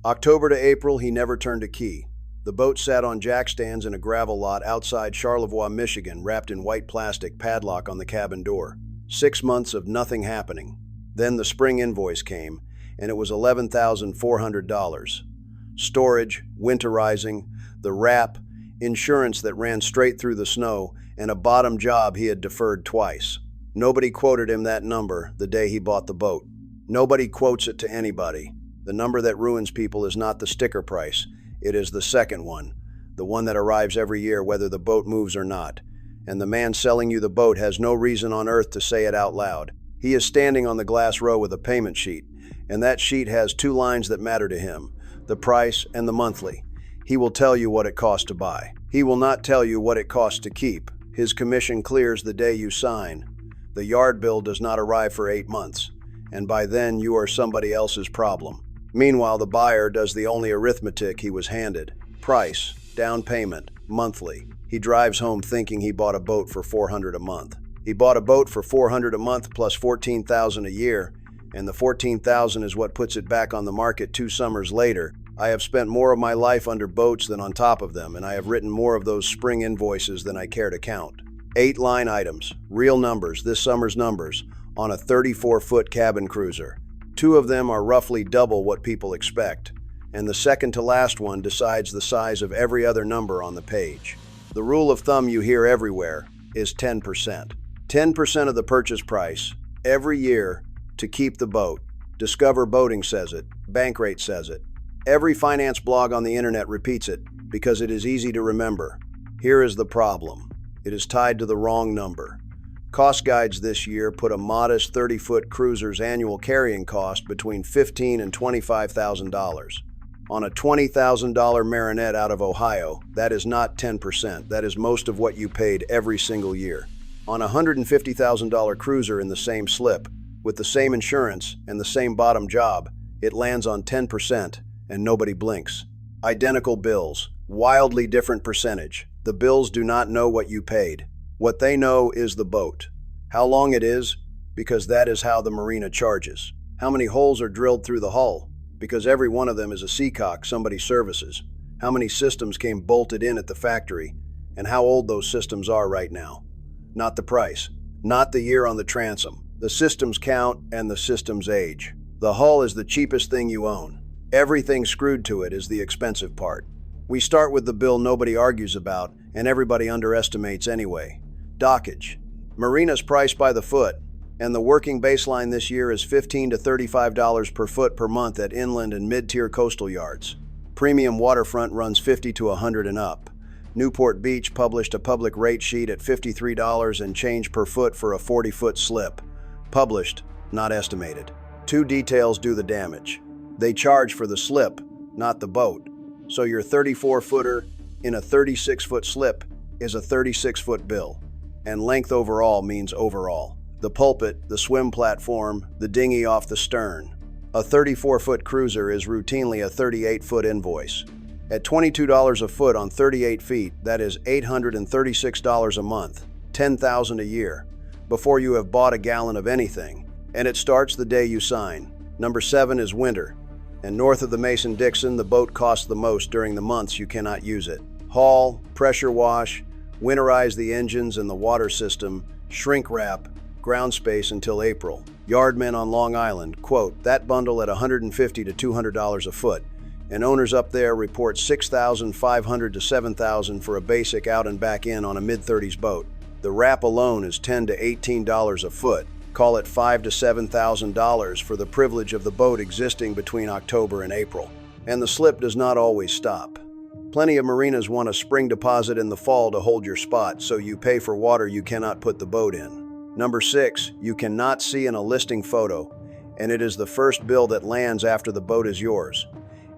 October to April, he never turned a key. The boat sat on jack stands in a gravel lot outside Charlevoix, Michigan, wrapped in white plastic, padlock on the cabin door. 6 months of nothing happening. Then the spring invoice came, and it was $11,400. Storage, winterizing, the wrap, insurance that ran straight through the snow, and a bottom job he had deferred twice. Nobody quoted him that number the day he bought the boat. Nobody quotes it to anybody. The number that ruins people is not the sticker price. It is the second one, the one that arrives every year whether the boat moves or not. And the man selling you the boat has no reason on earth to say it out loud. He is standing on the glass row with a payment sheet, and that sheet has 2 lines that matter to him, the price and the monthly. He will tell you what it costs to buy. He will not tell you what it costs to keep. His commission clears the day you sign. The yard bill does not arrive for 8 months, and by then you are somebody else's problem. Meanwhile, the buyer does the only arithmetic he was handed. Price, down payment, monthly. He drives home thinking he bought a boat for $400 a month. He bought a boat for $400 a month plus $14,000 a year, and the $14,000 is what puts it back on the market 2 summers later. I have spent more of my life under boats than on top of them, and I have written more of those spring invoices than I care to count. 8 line items, real numbers, this summer's numbers, on a 34-foot cabin cruiser. 2 of them are roughly double what people expect, and the second to last one decides the size of every other number on the page. The rule of thumb you hear everywhere is 10%. 10% of the purchase price, every year, to keep the boat. Discover Boating says it. Bankrate says it. Every finance blog on the internet repeats it because it is easy to remember. Here is the problem. It is tied to the wrong number. Cost guides this year put a modest 30-foot cruiser's annual carrying cost between $15,000 and $25,000. On a $20,000 Marinette out of Ohio, that is not 10%. That is most of what you paid every single year. On a $150,000 cruiser in the same slip, with the same insurance and the same bottom job, it lands on 10%, and nobody blinks. Identical bills, wildly different percentage. The bills do not know what you paid. What they know is the boat. How long it is, because that is how the marina charges. How many holes are drilled through the hull, because every one of them is a seacock somebody services. How many systems came bolted in at the factory, and how old those systems are right now. Not the price, not the year on the transom. The systems count and the systems age. The hull is the cheapest thing you own. Everything screwed to it is the expensive part. We start with the bill nobody argues about and everybody underestimates anyway. Dockage. Marinas priced by the foot, and the working baseline this year is $15 to $35 per foot per month at inland and mid-tier coastal yards. Premium waterfront runs $50 to $100 and up. Newport Beach published a public rate sheet at $53 and change per foot for a 40-foot slip. Published, not estimated. 2 details do the damage. They charge for the slip, not the boat. So your 34-footer in a 36-foot slip is a 36-foot bill. And length overall means overall. The pulpit, the swim platform, the dinghy off the stern. A 34-foot cruiser is routinely a 38-foot invoice. At $22 a foot on 38 feet, that is $836 a month, $10,000 a year, before you have bought a gallon of anything. And it starts the day you sign. Number 7 is winter. And north of the Mason-Dixon, the boat costs the most during the months you cannot use it. Haul, pressure wash, winterize the engines and the water system, shrink wrap, ground space until April. Yardmen on Long Island quote that bundle at $150 to $200 a foot, and owners up there report $6,500 to $7,000 for a basic out and back in on a mid-30s boat. The wrap alone is $10 to $18 a foot. Call it $5,000 to $7,000 for the privilege of the boat existing between October and April. And the slip does not always stop. Plenty of marinas want a spring deposit in the fall to hold your spot, so you pay for water you cannot put the boat in. Number 6, you cannot see in a listing photo, and it is the first bill that lands after the boat is yours.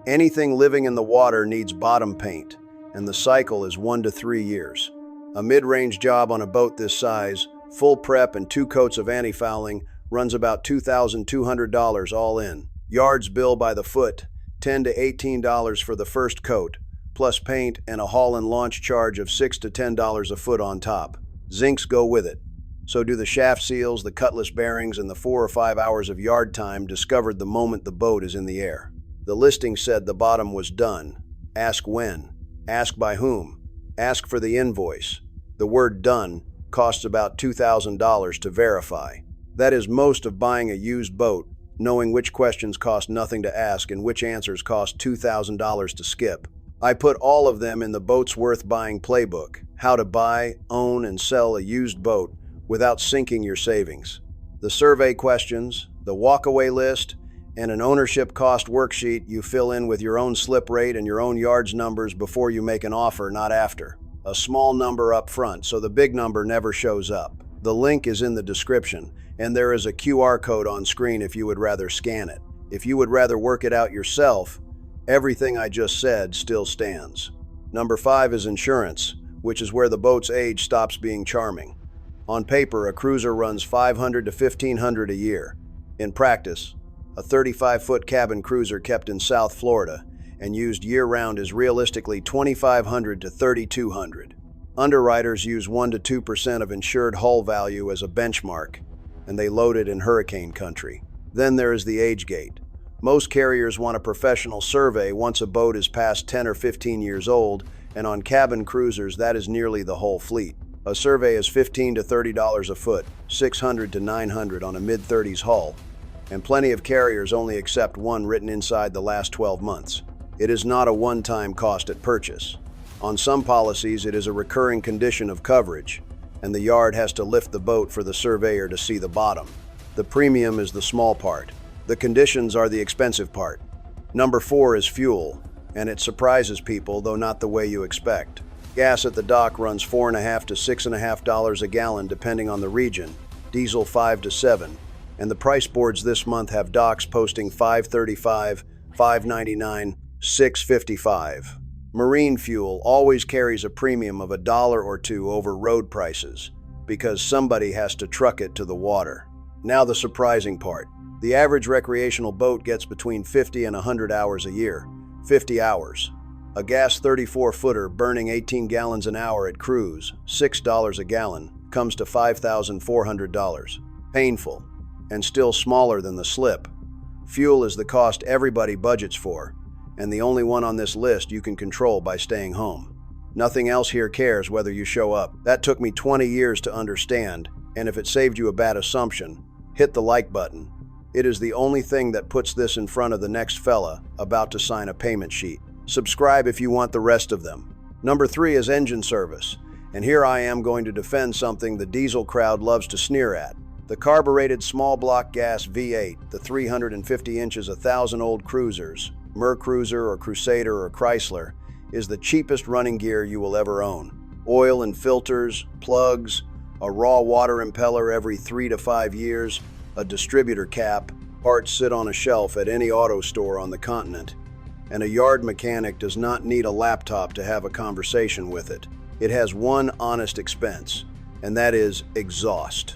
Anything living in the water needs bottom paint, and the cycle is 1 to 3 years. A mid-range job on a boat this size, full prep and 2 coats of anti-fouling, runs about $2,200 all in. Yards bill by the foot, $10 to $18 for the first coat, plus paint and a haul and launch charge of $6 to $10 a foot on top. Zincs go with it. So do the shaft seals, the cutlass bearings, and the 4 or 5 hours of yard time discovered the moment the boat is in the air. The listing said the bottom was done. Ask when. Ask by whom. Ask for the invoice. The word done costs about $2,000 to verify. That is most of buying a used boat, knowing which questions cost nothing to ask and which answers cost $2,000 to skip. I put all of them in the Boats Worth Buying playbook, how to buy, own, and sell a used boat without sinking your savings. The survey questions, the walkaway list, and an ownership cost worksheet you fill in with your own slip rate and your own yards numbers before you make an offer, not after. A small number up front, so the big number never shows up. The link is in the description, and there is a QR code on screen if you would rather scan it. If you would rather work it out yourself, everything I just said still stands. Number 5 is insurance, which is where the boat's age stops being charming. On paper, a cruiser runs $500 to $1,500 a year. In practice, a 35-foot cabin cruiser kept in South Florida and used year-round is realistically $2,500 to $3,200. Underwriters use 1% to 2% of insured hull value as a benchmark, and they load it in hurricane country. Then there is the age gate. Most carriers want a professional survey once a boat is past 10 or 15 years old, and on cabin cruisers that is nearly the whole fleet. A survey is $15 to $30 a foot, $600 to $900 on a mid-30s hull, and plenty of carriers only accept one written inside the last 12 months. It is not a one-time cost at purchase. On some policies, it is a recurring condition of coverage, and the yard has to lift the boat for the surveyor to see the bottom. The premium is the small part. The conditions are the expensive part. Number 4 is fuel, and it surprises people, though not the way you expect. Gas at the dock runs $4.50 to $6.50 a gallon depending on the region, diesel $5 to $7, and the price boards this month have docks posting $5.35, $5.99, $6.55. Marine fuel always carries a premium of $1 or $2 over road prices because somebody has to truck it to the water. Now the surprising part. The average recreational boat gets between 50 and 100 hours a year. 50 hours. A gas 34-footer burning 18 gallons an hour at cruise, $6 a gallon, comes to $5,400. Painful, and still smaller than the slip. Fuel is the cost everybody budgets for, and the only one on this list you can control by staying home. Nothing else here cares whether you show up. That took me 20 years to understand, and if it saved you a bad assumption, hit the like button. It is the only thing that puts this in front of the next fella about to sign a payment sheet. Subscribe if you want the rest of them. Number 3 is engine service, and here I am going to defend something the diesel crowd loves to sneer at. The carbureted small block gas V8, the 350 inches 1,000-old cruisers, Mercruiser or Crusader or Chrysler, is the cheapest running gear you will ever own. Oil and filters, plugs, a raw water impeller every 3 to 5 years, a distributor cap, parts sit on a shelf at any auto store on the continent, and a yard mechanic does not need a laptop to have a conversation with it. It has one honest expense, and that is exhaust.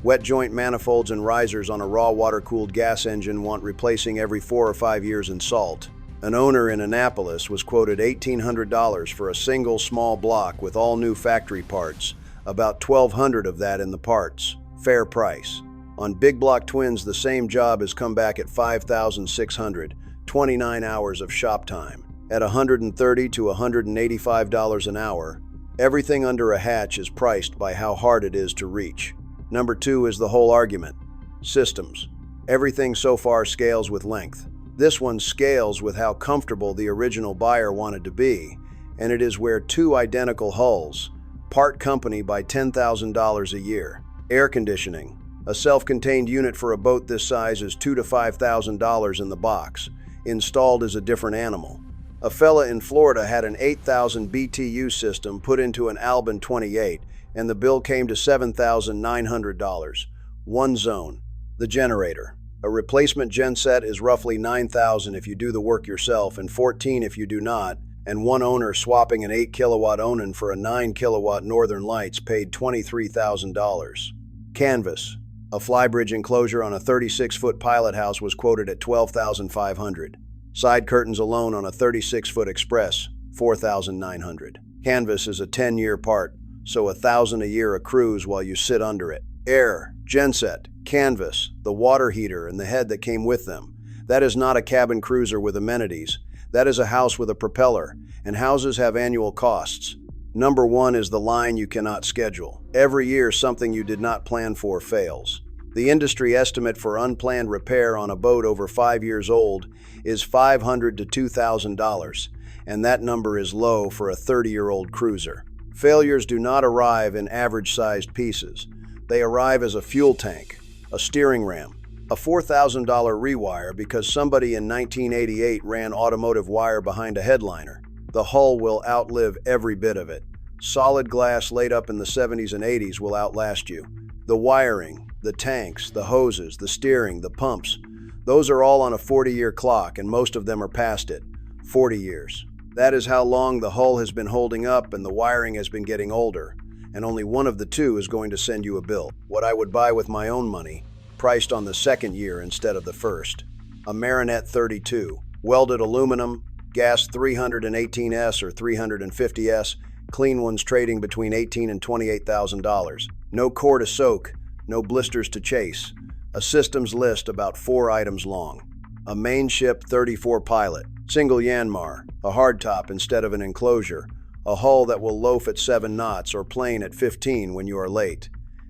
Wet joint manifolds and risers on a raw water-cooled gas engine want replacing every 4 or 5 years in salt. An owner in Annapolis was quoted $1,800 for a single small block with all new factory parts, about $1,200 of that in the parts. Fair price. On big block twins, the same job has come back at $5,600, 29 hours of shop time. At $130 to $185 an hour, everything under a hatch is priced by how hard it is to reach. Number 2 is the whole argument. Systems. Everything so far scales with length. This one scales with how comfortable the original buyer wanted to be, and it is where 2 identical hulls part company by $10,000 a year. Air conditioning. A self-contained unit for a boat this size is $2,000 to $5,000 in the box. Installed is a different animal. A fella in Florida had an 8,000 BTU system put into an Albin 28, and the bill came to $7,900. One zone. The generator. A replacement genset is roughly $9,000 if you do the work yourself and $14,000 if you do not, and one owner swapping an 8-kilowatt Onan for a 9-kilowatt Northern Lights paid $23,000. Canvas. A flybridge enclosure on a 36-foot pilot house was quoted at $12,500. Side curtains alone on a 36-foot Express, $4,900. Canvas is a 10-year part, so $1,000 a year a cruise while you sit under it. Air, genset, canvas, the water heater, and the head that came with them. That is not a cabin cruiser with amenities. That is a house with a propeller, and houses have annual costs. Number 1 is the line you cannot schedule. Every year, something you did not plan for fails. The industry estimate for unplanned repair on a boat over 5 years old is $500 to $2,000, and that number is low for a 30-year-old cruiser. Failures do not arrive in average-sized pieces. They arrive as a fuel tank, a steering ram, a $4,000 rewire because somebody in 1988 ran automotive wire behind a headliner. The hull will outlive every bit of it. Solid glass laid up in the 70s and 80s will outlast you. The wiring, the tanks, the hoses, the steering, the pumps, those are all on a 40-year clock, and most of them are past it. 40 years. That is how long the hull has been holding up and the wiring has been getting older, and only one of the two is going to send you a bill. What I would buy with my own money, priced on the second year instead of the first. A Marinette 32, welded aluminum, gas 318S or 350S, clean ones trading between $18,000 and $28,000. No core to soak, no blisters to chase. A systems list about 4 items long. A mainship 34 pilot, single Yanmar, a hardtop instead of an enclosure, a hull that will loaf at 7 knots or plane at 15 when you are late.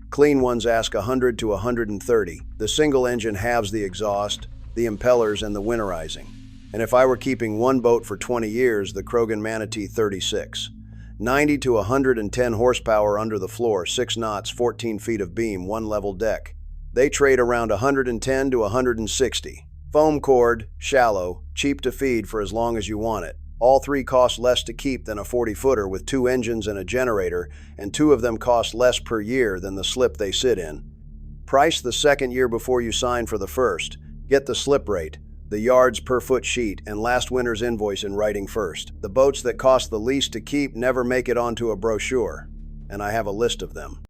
Clean ones ask 100 to 130. The single engine halves the exhaust, the impellers, and the winterizing. And if I were keeping one boat for 20 years, the Krogan Manatee 36. 90 to 110 horsepower under the floor, 6 knots, 14 feet of beam, 1 level deck. They trade around 110 to 160. Foam cord, shallow, cheap to feed for as long as you want it. All 3 cost less to keep than a 40-footer with 2 engines and a generator, and 2 of them cost less per year than the slip they sit in. Price the second year before you sign for the first. Get the slip rate, the yards per foot sheet, and last winter's invoice in writing first. The boats that cost the least to keep never make it onto a brochure, and I have a list of them.